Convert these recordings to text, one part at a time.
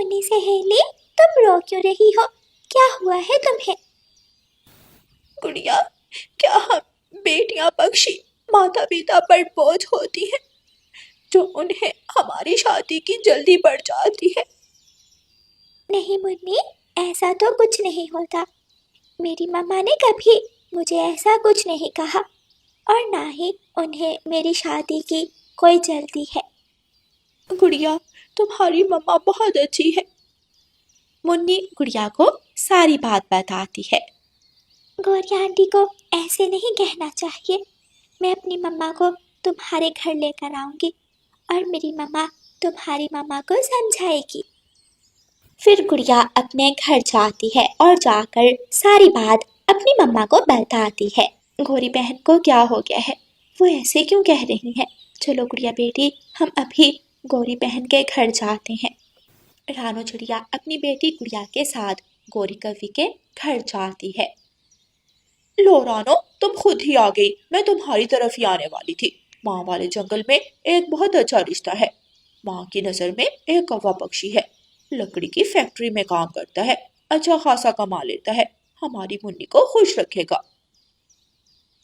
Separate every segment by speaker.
Speaker 1: मुन्नी सहेली, तुम रो क्यों रही हो? क्या हुआ है तुम्हें?
Speaker 2: गुड़िया, क्या हम बेटियां पक्षी माता पिता पर बोझ होती हैं जो उन्हें हमारी शादी की जल्दी पड़ जाती है?
Speaker 1: नहीं मुन्नी, ऐसा तो कुछ नहीं होता। मेरी मम्मा ने कभी मुझे ऐसा कुछ नहीं कहा और ना ही उन्हें मेरी शादी की कोई जल्दी है।
Speaker 2: गुड़िया, तुम्हारी मम्मा बहुत अच्छी है। मुन्नी गुड़िया को सारी बात बताती है।
Speaker 1: गौरी आंटी को ऐसे नहीं कहना चाहिए। मैं अपनी मम्मा को तुम्हारे घर लेकर आऊंगी और मेरी मम्मा तुम्हारी मम्मा को समझाएगी।
Speaker 2: फिर गुड़िया अपने घर जाती है और जाकर सारी बात अपनी मम्मा को बताती है। गौरी बहन को क्या हो गया है, वो ऐसे क्यों कह रही है? चलो गुड़िया बेटी, हम अभी गौरी बहन के घर जाते हैं। रानो चिड़िया अपनी बेटी गुड़िया के साथ गौरी कवि के घर जाती है। लो रानो, तुम खुद ही आ गई। मैं तुम्हारी तरफ ही आने वाली थी। माँ वाले जंगल में एक बहुत अच्छा रिश्ता है। माँ की नजर में एक कौवा पक्षी है, लकड़ी की फैक्ट्री में काम करता है, अच्छा खासा कमा लेता है, हमारी मुन्नी को खुश रखेगा।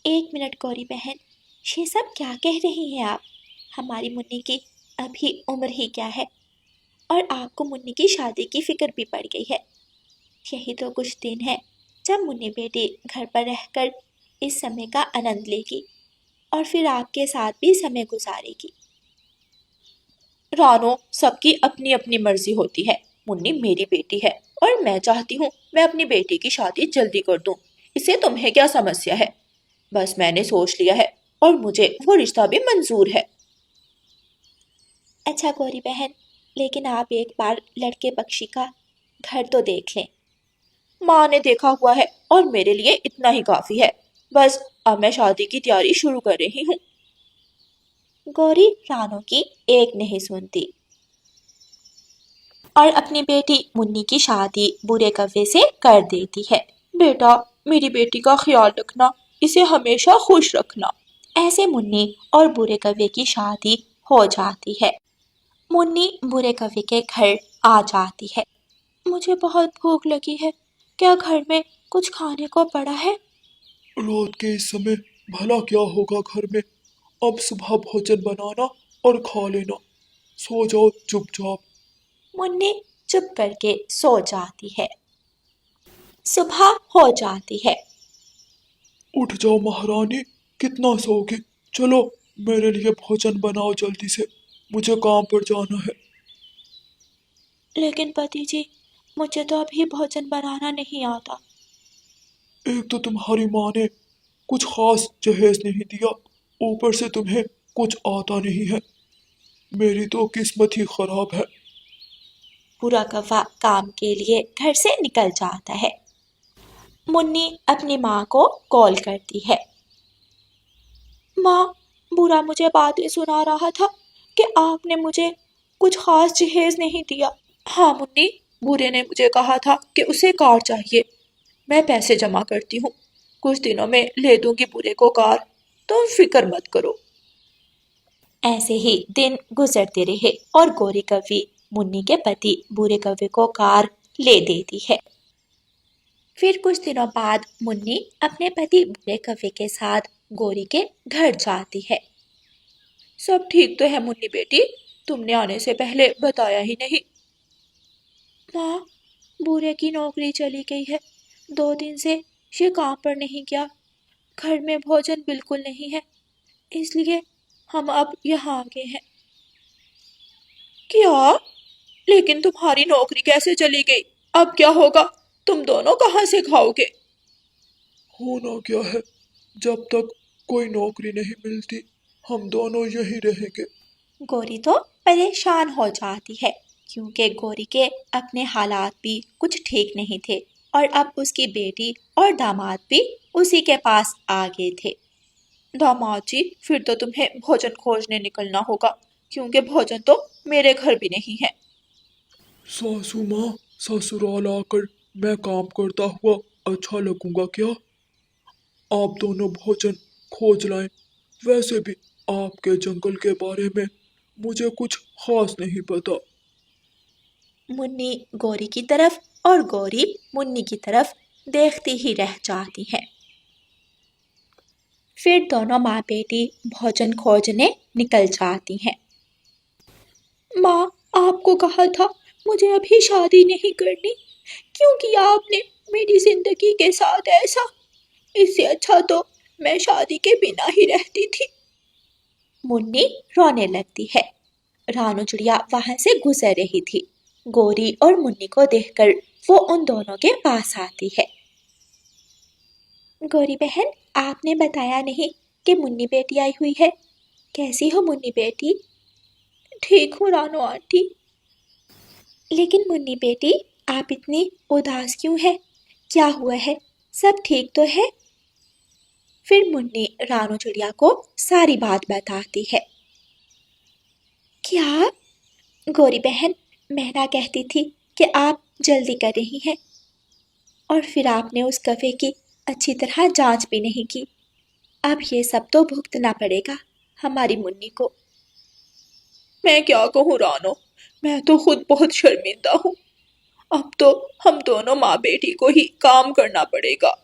Speaker 1: एक मिनट गौरी बहन, ये सब क्या कह रही हैं आप? हमारी मुन्नी की अभी उम्र ही क्या है और आपको मुन्नी की शादी की फिक्र भी पड़ गई है। यही तो कुछ दिन है जब मुन्नी बेटी घर पर रहकर इस समय का आनंद लेगी और फिर आपके साथ भी समय गुजारेगी।
Speaker 2: रानो, सबकी अपनी अपनी मर्जी होती है। मुन्नी मेरी बेटी है और मैं चाहती हूँ मैं अपनी बेटी की शादी जल्दी कर दूँ। इसे तुम्हें क्या समस्या है? बस मैंने सोच लिया है और मुझे वो रिश्ता भी मंजूर है।
Speaker 1: अच्छा गौरी बहन, लेकिन आप एक बार लड़के पक्षी का घर तो देख लें।
Speaker 2: माँ ने देखा हुआ है और मेरे लिए इतना ही काफी है। बस अब मैं शादी की तैयारी शुरू कर रही हूँ।
Speaker 1: गौरी रानो की एक नहीं सुनती
Speaker 2: और अपनी बेटी मुन्नी की शादी बुरे कव्वे से कर देती है। बेटा, मेरी बेटी का ख्याल रखना, इसे हमेशा खुश रखना। ऐसे मुन्नी और बुरे कव्वे की शादी हो जाती है। मुन्नी बुरे कव्वे के घर आ जाती है। मुझे बहुत भूख लगी है, क्या घर में कुछ खाने को पड़ा है?
Speaker 3: रात के इस समय भला क्या होगा घर में। अब सुबह भोजन बनाना और खा लेना। सो जाओ चुपचाप।
Speaker 2: मुन्नी चुप करके सो जाती है। सुबह हो जाती है।
Speaker 3: उठ जाओ महारानी, कितना सोओगे। चलो, मेरे लिए भोजन बनाओ जल्दी से, मुझे काम पर जाना है।
Speaker 2: लेकिन पति जी, मुझे तो अभी भोजन बनाना नहीं आता।
Speaker 3: एक तो तुम्हारी माँ ने कुछ खास जहेज नहीं दिया, ऊपर से तुम्हें कुछ आता नहीं है। मेरी तो किस्मत ही खराब है।
Speaker 2: बुरा कौवा काम के लिए घर से निकल जाता है। मुन्नी अपनी माँ को कॉल करती है। माँ, बुरा मुझे बातें सुना रहा था कि आपने मुझे कुछ खास जहेज नहीं दिया। हाँ मुन्नी, बुरे ने मुझे कहा था कि उसे कार चाहिए। मैं पैसे जमा करती हूँ, कुछ दिनों में ले दूंगी बुरे को कार, तुम फिक्र मत करो। ऐसे ही दिन गुजरते रहे और गौरी कवि मुन्नी के पति बुरे कवि को कार ले देती है। फिर कुछ दिनों बाद मुन्नी अपने पति बुरे कवि के साथ गौरी के घर जाती है। सब ठीक तो है मुन्नी बेटी, तुमने आने से पहले बताया ही नहीं। माँ, बुरे की नौकरी चली गई है, 2 दिन से ये काम पर नहीं गया, घर में भोजन बिल्कुल नहीं है, इसलिए हम अब यहाँ आ गए हैं। क्या? लेकिन तुम्हारी नौकरी कैसे चली गई? अब क्या होगा? तुम दोनों कहाँ से खाओगे?
Speaker 3: होना क्या है, जब तक कोई नौकरी नहीं मिलती हम दोनों यहीं रहेंगे।
Speaker 2: गौरी तो परेशान हो जाती है क्योंकि गौरी के अपने हालात भी कुछ ठीक नहीं थे और अब उसकी बेटी और दामाद भी उसी के पास आ गए थे। दामाद जी, फिर तो तुम्हें भोजन खोजने निकलना होगा क्योंकि भोजन तो मेरे घर भी नहीं है।
Speaker 3: सासू माँ, ससुराल आकर मैं काम करता हुआ अच्छा लगूंगा क्या? आप दोनों भोजन खोज लाएं। वैसे भी आपके जंगल के बारे में मुझे कुछ खास नहीं पता।
Speaker 1: मुन्नी गौरी की तरफ और गौरी मुन्नी की तरफ देखती ही रह जाती है। फिर दोनों माँ बेटी भोजन खोजने निकल जाती हैं।
Speaker 2: माँ, आपको कहा था मुझे अभी शादी नहीं करनी, क्यों किया आपने मेरी जिंदगी के साथ ऐसा? इससे अच्छा तो मैं शादी के बिना ही रहती थी।
Speaker 1: मुन्नी रोने लगती है। रानू चिड़िया वहां से गुजर रही थी। गौरी और मुन्नी को देखकर वो उन दोनों के पास आती है। गौरी बहन, आपने बताया नहीं कि मुन्नी बेटी आई हुई है। कैसी हो मुन्नी बेटी?
Speaker 2: ठीक हूँ रानू आंटी।
Speaker 1: लेकिन मुन्नी बेटी, आप इतनी उदास क्यों है? क्या हुआ है? सब ठीक तो है? फिर मुन्नी रानू चिड़िया को सारी बात बताती है। क्या? गौरी बहन, मैं कहती थी कि आप जल्दी कर रही हैं, और फिर आपने उस कफे की अच्छी तरह जांच भी नहीं की। अब ये सब तो भुगतना पड़ेगा हमारी मुन्नी को।
Speaker 2: मैं क्या कहूँ रानो, मैं तो खुद बहुत शर्मिंदा हूँ। अब तो हम दोनों माँ बेटी को ही काम करना पड़ेगा।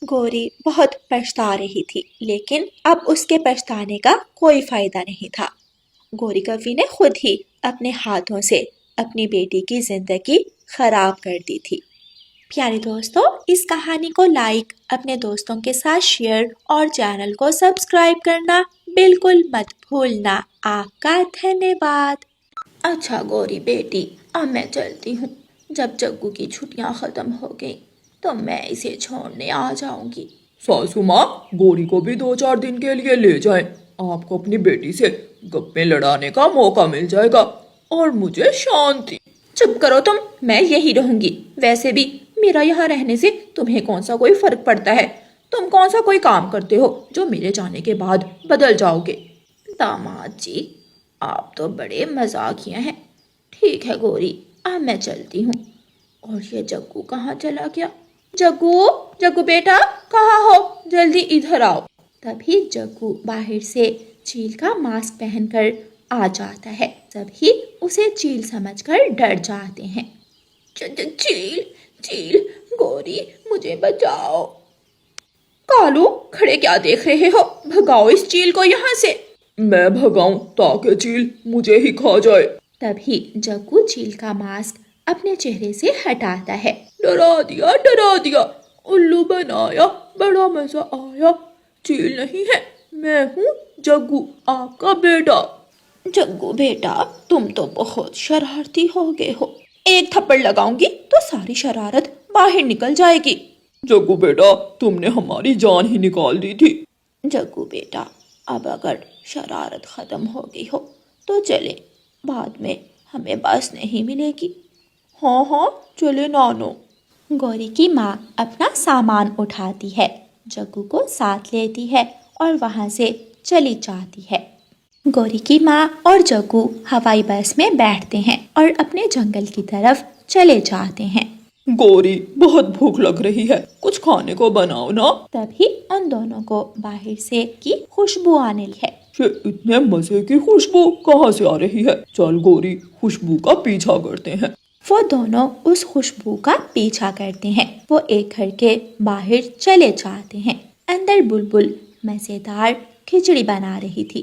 Speaker 1: गौरी बहुत पछता रही थी, लेकिन अब उसके पछताने का कोई फायदा नहीं था। गौरी कवि ने खुद ही अपने हाथों से अपनी बेटी की जिंदगी खराब कर दी थी। प्यारे दोस्तों, इस कहानी को लाइक, अपने दोस्तों के साथ शेयर और चैनल को सब्सक्राइब करना बिल्कुल मत भूलना। आपका धन्यवाद।
Speaker 2: अच्छा गौरी बेटी, अब मैं चलती हूँ। जब जग्गू की छुट्टियाँ खत्म हो गई तो मैं इसे छोड़ने आ जाऊंगी।
Speaker 3: सासू माँ, गौरी को भी 2-4 दिन के लिए ले जाएं। आपको अपनी बेटी से गप्पे लड़ाने का मौका मिल जाएगा और मुझे शांति।
Speaker 2: चुप करो तुम, मैं यही रहूंगी। वैसे भी मेरा यहाँ रहने से तुम्हें कौन सा कोई फर्क पड़ता है? तुम कौन सा कोई काम करते हो जो मेरे जाने के बाद बदल जाओगे? दामाद जी, आप तो बड़े मजाकिया हैं। ठीक है गौरी, अब मैं चलती हूँ। और ये जग्गू कहाँ चला गया? जग्गू, जग्गू बेटा, कहाँ हो? जल्दी इधर आओ।
Speaker 1: तभी जग्गू बाहर से चील का मास्क पहनकर आ जाता है। सभी उसे चील समझकर डर जाते हैं।
Speaker 2: चील, चील, गौरी, मुझे बचाओ। कालू, खड़े क्या देख रहे हो? भगाओ इस चील को यहाँ से।
Speaker 3: मैं भगाऊं ताकि चील मुझे ही खा जाए?
Speaker 1: तभी जग्गू चील का मास्क अपने चेहरे से हटाता है।
Speaker 3: डरा दिया, डरा दिया, उल्लू बनाया, बड़ा मजा आया। चील नहीं है, मैं हूँ जग्गू, आपका बेटा।
Speaker 2: जग्गू बेटा, तुम तो बहुत शरारती हो गए हो। एक थप्पड़ लगाऊंगी तो सारी शरारत बाहर निकल जाएगी।
Speaker 3: जग्गू बेटा, तुमने हमारी जान ही निकाल दी थी।
Speaker 2: जग्गू बेटा, अब अगर शरारत खत्म हो गई हो तो चले, बाद में हमें बस नहीं मिलेगी। हाँ हाँ, चले नानो।
Speaker 1: गौरी की माँ अपना सामान उठाती है, जग्गू को साथ लेती है और वहाँ से चली जाती है। गौरी की माँ और जग्गू हवाई बस में बैठते हैं और अपने जंगल की तरफ चले जाते हैं।
Speaker 3: गौरी, बहुत भूख लग रही है, कुछ खाने को बनाओ ना।
Speaker 1: तभी उन दोनों को बाहर से की खुशबू आने लगी है।
Speaker 3: ये इतने मजे की खुशबू कहाँ से आ रही है? चल गौरी, खुशबू का पीछा करते हैं।
Speaker 1: वो दोनों उस खुशबू का पीछा करते हैं। वो एक घर के बाहर चले जाते हैं। अंदर बुलबुल मजेदार खिचड़ी बना रही थी।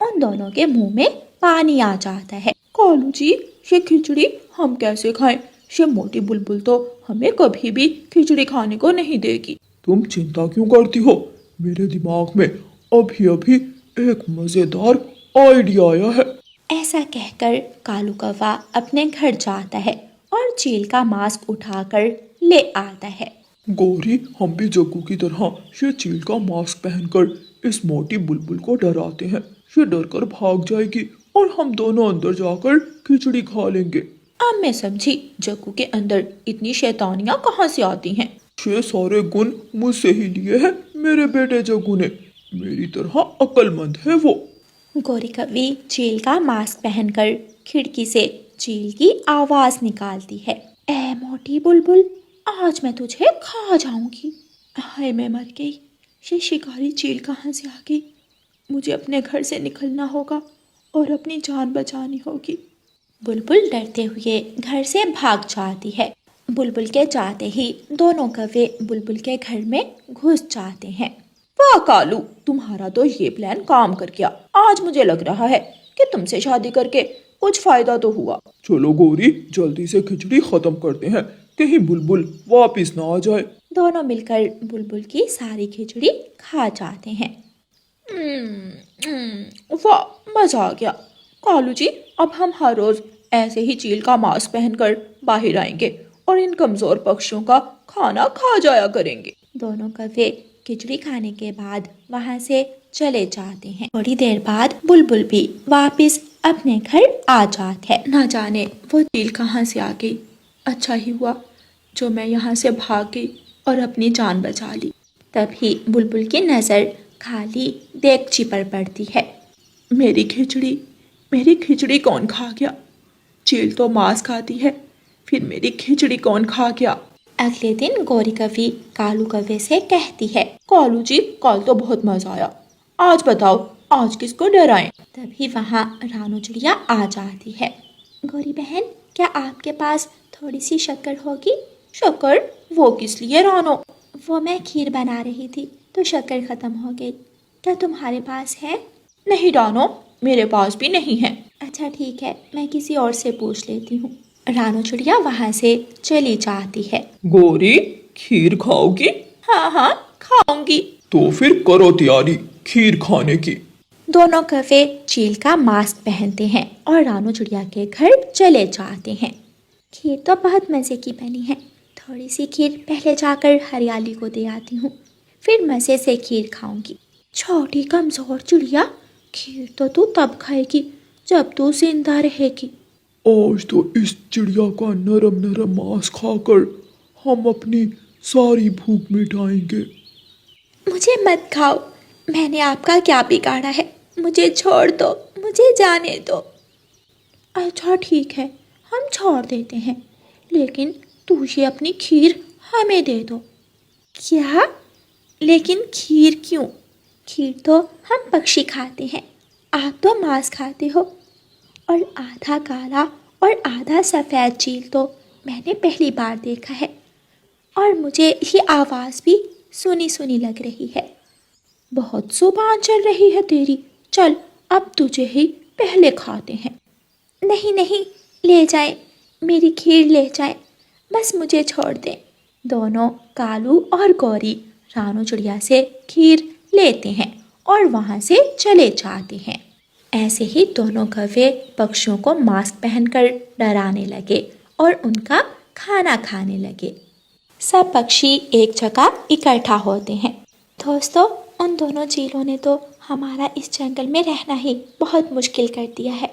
Speaker 1: उन दोनों के मुंह में पानी आ जाता है।
Speaker 2: कालू जी, ये खिचड़ी हम कैसे खाएं? ये मोटी बुलबुल तो हमें कभी भी खिचड़ी खाने को नहीं देगी।
Speaker 3: तुम चिंता क्यों करती हो? मेरे दिमाग में अभी अभी एक मजेदार आइडिया आया है।
Speaker 1: ऐसा कहकर कालू कौवा अपने घर जाता है और चील का मास्क उठाकर ले आता है।
Speaker 3: गौरी, हम भी जग्गू की तरह ये चील का मास्क पहनकर इस मोटी बुलबुल को डराते हैं। ये डरकर भाग जाएगी और हम दोनों अंदर जाकर खिचड़ी खा लेंगे।
Speaker 2: अब मैं समझी, जग्गू के अंदर इतनी शैतानियाँ कहाँ से आती हैं?
Speaker 3: ये सारे गुण मुझसे ही लिए हैं मेरे बेटे जग्गू ने। मेरी तरह अक्लमंद है वो।
Speaker 1: गौरी कवि चील का मास्क पहनकर खिड़की से चील की आवाज निकालती है।
Speaker 2: ए मोटी बुलबुल, आज मैं तुझे खा जाऊंगी। हाय, मैं मर गई। ये शिकारी चील कहाँ से आ गई? मुझे अपने घर से निकलना होगा और अपनी जान बचानी होगी।
Speaker 1: बुलबुल डरते हुए घर से भाग जाती है। बुलबुल के जाते ही दोनों कौवे बुलबुल के घर में घुस जाते हैं।
Speaker 2: वाह कालू, तुम्हारा तो ये प्लान काम कर गया। आज मुझे लग रहा है कि तुमसे शादी करके कुछ फायदा तो हुआ।
Speaker 3: चलो गौरी, जल्दी से खिचड़ी खत्म करते हैं, कहीं बुलबुल वापिस ना आ जाए।
Speaker 1: दोनों मिलकर बुलबुल की सारी खिचड़ी खा जाते हैं।
Speaker 2: वाह, मजा आ गया। कालू जी, अब हम हर रोज ऐसे ही चील का मांस पहनकर बाहर आएंगे और इन कमजोर पक्षियों का खाना खा जाया करेंगे।
Speaker 1: दोनों कौवे खिचड़ी खाने के बाद वहां से चले जाते हैं। थोड़ी देर बाद बुलबुल भी वापस अपने घर आ जाता है।
Speaker 2: ना जाने वो चील कहाँ से आ गई। अच्छा ही हुआ जो मैं यहाँ से भाग गई और अपनी जान बचा ली।
Speaker 1: तभी बुलबुल की नजर खाली देगची पर पड़ती है।
Speaker 2: मेरी खिचड़ी कौन खा गया? चील तो मांस खाती है, फिर मेरी खिचड़ी कौन खा गया?
Speaker 1: अगले दिन गौरी कौवी कालू कौवे से कहती है,
Speaker 2: कालू जी, कल तो बहुत मजा आया। आज बताओ, आज किसको डराएं?
Speaker 1: तभी वहाँ रानू चिड़िया आ जाती है। गौरी बहन, क्या आपके पास थोड़ी सी शक्कर होगी?
Speaker 2: शक्कर? वो किस लिए रानो?
Speaker 1: वो मैं खीर बना रही थी तो शक्कर खत्म हो गई। क्या तुम्हारे पास है?
Speaker 2: नहीं रानो, मेरे पास भी नहीं है।
Speaker 1: अच्छा ठीक है, मैं किसी और से पूछ लेती हूँ। रानू चिड़िया वहाँ से चली जाती है।
Speaker 3: गौरी, खीर खाओगी?
Speaker 2: हाँ हाँ, खाऊंगी।
Speaker 3: तो फिर करो तैयारी खीर खाने की।
Speaker 1: दोनों कौवे चील का मास्क पहनते हैं और रानू चिड़िया के घर चले जाते हैं। खीर तो बहुत मज़े की बनी है। थोड़ी सी खीर पहले जाकर हरियाली को दे आती हूँ, फिर मज़े से खीर खाऊंगी।
Speaker 2: छोटी कमजोर चिड़िया, खीर तो तू तब खाएगी जब तू जिंदा रहेगी।
Speaker 3: आज तो इस चिड़िया का नरम नरम मांस खाकर हम अपनी सारी भूख मिटाएंगे।
Speaker 1: मुझे मत खाओ, मैंने आपका क्या बिगाड़ा है? मुझे छोड़ दो, मुझे जाने दो।
Speaker 2: अच्छा ठीक है, हम छोड़ देते हैं, लेकिन तू ये अपनी खीर हमें दे दो।
Speaker 1: क्या? लेकिन खीर क्यों? खीर तो हम पक्षी खाते हैं, आप तो मांस खाते हो। और आधा काला और आधा सफ़ेद चील तो मैंने पहली बार देखा है, और मुझे ये आवाज़ भी सुनी सुनी लग रही है।
Speaker 2: बहुत जुबान चल रही है तेरी। चल, अब तुझे ही पहले खाते हैं।
Speaker 1: नहीं नहीं, ले जाएं, मेरी खीर ले जाएं, बस मुझे छोड़ दें। दोनों कालू और गौरी रानू चिड़िया से खीर लेते हैं और वहाँ से चले जाते हैं। ऐसे ही दोनों कौवे पक्षियों को मास्क पहनकर डराने लगे और उनका खाना खाने लगे। सब पक्षी एक जगह इकट्ठा होते हैं। दोस्तों, उन दोनों चीलों ने तो हमारा इस जंगल में रहना ही बहुत मुश्किल कर दिया है।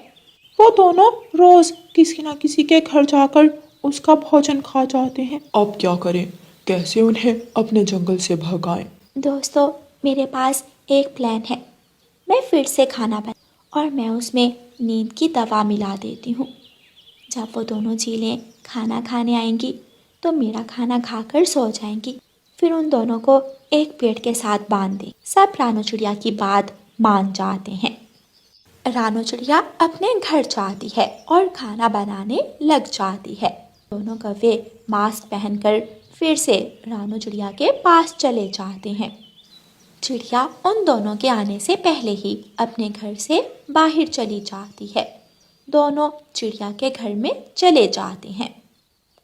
Speaker 2: वो दोनों रोज किसी न किसी के घर जाकर उसका भोजन खा जाते हैं।
Speaker 3: अब क्या करें, कैसे उन्हें अपने जंगल से भगाएं?
Speaker 1: दोस्तों, मेरे पास एक प्लान है। मैं फिर से खाना बना और मैं उसमें नींद की दवा मिला देती हूँ। जब वो दोनों चीलें खाना खाने आएंगी तो मेरा खाना खाकर सो जाएंगी। फिर उन दोनों को एक पेड़ के साथ बांध दें। सब रानू चिड़िया की बात मान जाते हैं। रानू चिड़िया अपने घर जाती है और खाना बनाने लग जाती है। दोनों कौवे मास्क पहनकर फिर से रानू चिड़िया के पास चले जाते हैं। चिड़िया उन दोनों के आने से पहले ही अपने घर से बाहर चली जाती है। दोनों चिड़िया के घर में चले जाते हैं।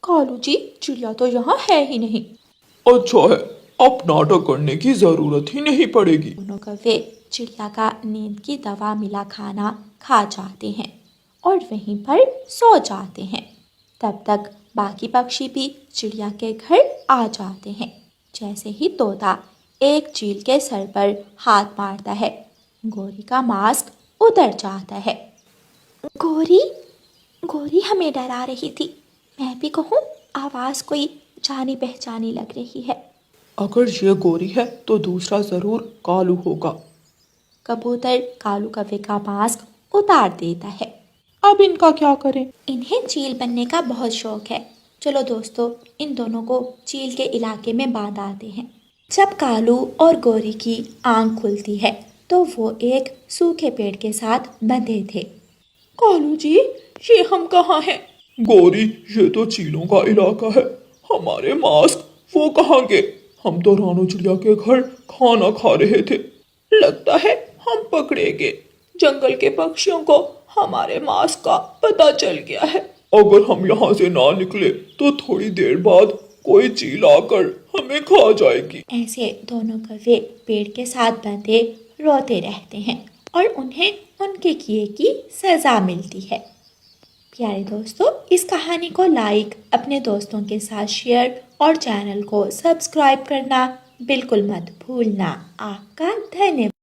Speaker 2: कालू जी, चिड़िया तो यहाँ है ही नहीं।
Speaker 3: अच्छा है, अब नाटक करने की जरूरत ही नहीं पड़ेगी।
Speaker 1: दोनों कौवे चिड़िया का नींद की दवा मिला खाना खा जाते हैं और वहीं पर सो जाते हैं। तब तक बाकी पक्षी भी चिड़िया के घर आ जाते हैं। जैसे ही तोता एक चील के सर पर हाथ मारता है, गौरी का मास्क उतर जाता है। गौरी, गौरी हमें डरा रही थी। मैं भी कहूँ, आवाज़ कोई जानी पहचानी लग रही है।
Speaker 3: अगर ये गौरी है तो दूसरा जरूर कालू होगा।
Speaker 1: कबूतर कालू कौवे का मास्क उतार देता है।
Speaker 2: अब इनका क्या करें?
Speaker 1: इन्हें चील बनने का बहुत शौक है। चलो दोस्तों, इन दोनों को चील के इलाके में बांध आते हैं। जब कालू और गौरी की आंख खुलती है तो वो एक सूखे पेड़ के साथ बंधे थे।
Speaker 2: कालू जी, ये हम कहाँ हैं?
Speaker 3: गौरी, ये तो चीलों का इलाका है। हमारे मास्क वो कहाँ गए? हम तो रानू चिड़िया के घर खाना खा रहे थे।
Speaker 2: लगता है हम पकड़े गए। जंगल के पक्षियों को हमारे मास्क का पता चल गया है।
Speaker 3: अगर हम यहाँ से ना निकले तो थोड़ी देर बाद कोई चील आकर हमें खा जाएगी।
Speaker 1: ऐसे दोनों कौवे पेड़ के साथ बंधे रोते रहते हैं और उन्हें उनके किए की सज़ा मिलती है। प्यारे दोस्तों, इस कहानी को लाइक, अपने दोस्तों के साथ शेयर और चैनल को सब्सक्राइब करना बिल्कुल मत भूलना। आपका धन्यवाद।